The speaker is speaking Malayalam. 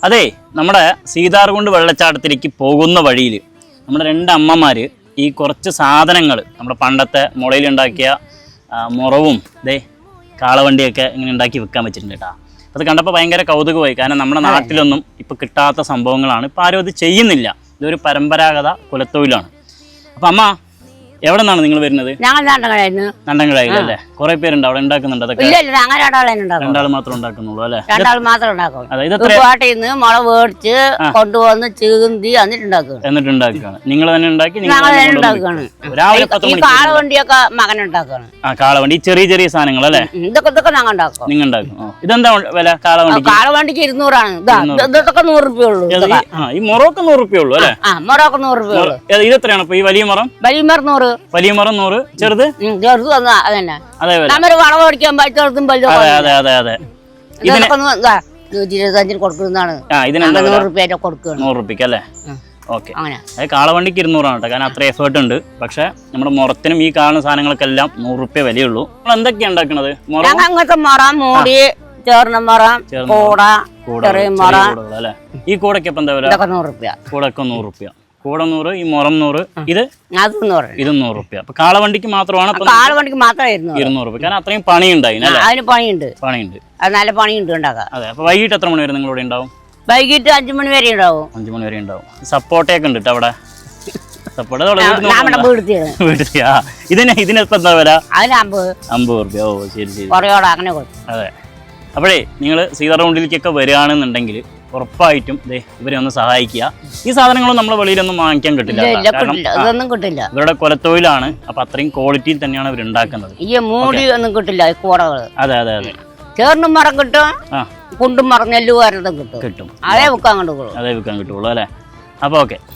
അതെ, നമ്മുടെ സീതാർകുണ്ട് വെള്ളച്ചാട്ടത്തിലേക്ക് പോകുന്ന വഴിയിൽ നമ്മുടെ രണ്ട് അമ്മമാർ ഈ കുറച്ച് സാധനങ്ങൾ നമ്മുടെ പണ്ടത്തെ മുളയിലുണ്ടാക്കിയ മുറവും കാളവണ്ടിയൊക്കെ ഇങ്ങനെ ഉണ്ടാക്കി വിൽക്കാൻ വെച്ചിട്ടുണ്ട് കേട്ടോ. അത് കണ്ടപ്പോൾ ഭയങ്കര കൗതുകമായി. കാരണം നമ്മുടെ നാട്ടിലൊന്നും ഇപ്പോൾ കിട്ടാത്ത സംഭവങ്ങളാണ്. ഇപ്പോൾ ആരും അത് ചെയ്യുന്നില്ല. ഇതൊരു പരമ്പരാഗത കുലത്തൊഴിലാണ്. അപ്പം അമ്മ, എവിടെ നിന്നാണ് നിങ്ങൾ വരുന്നത്? നണ്ടങ്കഴയിലല്ലേ? കുറെ പേരുണ്ട് അവിടെ ഉണ്ടാക്കുന്നുണ്ട്. അതൊക്കെ രണ്ടാൾ മാത്രം ഉണ്ടാക്കുന്നുള്ളൂ അല്ലേ? മുള മേടിച്ച് കൊണ്ടുവന്ന് ചീന്തി എന്നിട്ടുണ്ടാക്കുകയാണ്. നിങ്ങൾ തന്നെ ഉണ്ടാക്കി കാളവണ്ടിയൊക്കെ മകൻ ഉണ്ടാക്കുകയാണ്. കാളവണ്ടി ചെറിയ ചെറിയ സാധനങ്ങൾ അല്ലേ? ഇതൊക്കെ ഞങ്ങൾ ഉണ്ടാക്കും. നിങ്ങൾ ഉണ്ടാക്കും. ഇതെന്താ വില? കാളവണ്ടിക്ക് 200 ഇതൊക്കെ 100 രൂപ ഉള്ളൂ. ഈ മുറൊക്കെ 100 രൂപ ഉള്ളൂ അല്ലേ? മുറൊക്കെ 100 രൂപ ഉള്ളൂ. ഇതെത്രയാണ് ഈ വലിയ മരം? വലിയ മരം 100. വലിയ മരം 100, ചെറുത് അതന്നെ. നമ്മള് വളം ഓടിക്കാൻ ചെറുതും വലുതും 125 കൊടുക്കുന്നതാണ്. 100 രൂപ കൊടുക്കുക. 100 രൂപയ്ക്ക് അല്ലേ? ഓക്കെ. കാളവണ്ടിക്ക് 200 ആണ് കേട്ടോ. കാരണം അത്ര എഫേർട്ട് ഉണ്ട്. പക്ഷെ നമ്മുടെ മുറത്തിനും ഈ കാണുന്ന സാധനങ്ങൾക്കെല്ലാം 100 രൂപ വിലയുള്ളൂ. നമ്മൾ എന്തൊക്കെയാണ് ഉണ്ടാക്കുന്നത്? അങ്ങനത്തെ മറം, മൂടി, ചേർന്ന മറം, കൂട, ചെറിയ മറം അല്ലേ? ഈ കൂടൊക്കെ ഇപ്പം എന്താ വില? 100 രൂപ. കൂടൊക്കെ 100 രൂപ. കൂടെ 100, ഈ മുറം 100, ഇത് 100 രൂപ. അപ്പൊ കാളവണ്ടിക്ക് മാത്രമാണ് 200 രൂപ. കാരണം അത്രയും പണിയുണ്ടായി. അതിന് പണിയുണ്ട്. അത് നല്ല പണിയുണ്ട് ഉണ്ടാക്കാം. അതെ. അപ്പൊ വൈകിട്ട് എത്ര മണി വരെ നിങ്ങളിവിടെ ഉണ്ടാവും? വൈകിട്ട് 5 മണി വരെ ഉണ്ടാവും. 5 മണി വരെ ഉണ്ടാവും. സപ്പോർട്ടൊക്കെ ഉണ്ട് അവിടെ. സപ്പോർട്ട് ഇതിനിപ്പോ എന്താ വില? 50 രൂപ. ഓ ശരി ശരി. അതെ. അപ്പോഴേ നിങ്ങൾ സീതാർകുണ്ടിലേക്കൊക്കെ വരികയാണെന്നുണ്ടെങ്കിൽ ഉറപ്പായിട്ടും ഇവരെ ഒന്ന് സഹായിക്കുക. ഈ സാധനങ്ങളൊന്നും നമ്മളെ വെളിയിലൊന്നും വാങ്ങിക്കാൻ കിട്ടില്ല. ഇവരുടെ കുലത്തൊഴിലാണ്. അപ്പൊ അത്രയും ക്വാളിറ്റിയിൽ തന്നെയാണ് ഇവർ ഉണ്ടാക്കുന്നത്. മൂടി ഒന്നും കിട്ടില്ല. അതെ അതെ അതെ. ചേർന്നും മരം കിട്ടും, കുണ്ടും മരം നെല്ലുകാരതും കിട്ടും. അതേ വിൽക്കാൻ കിട്ടുള്ളൂ. അല്ലേ? അപ്പൊ ഓക്കെ.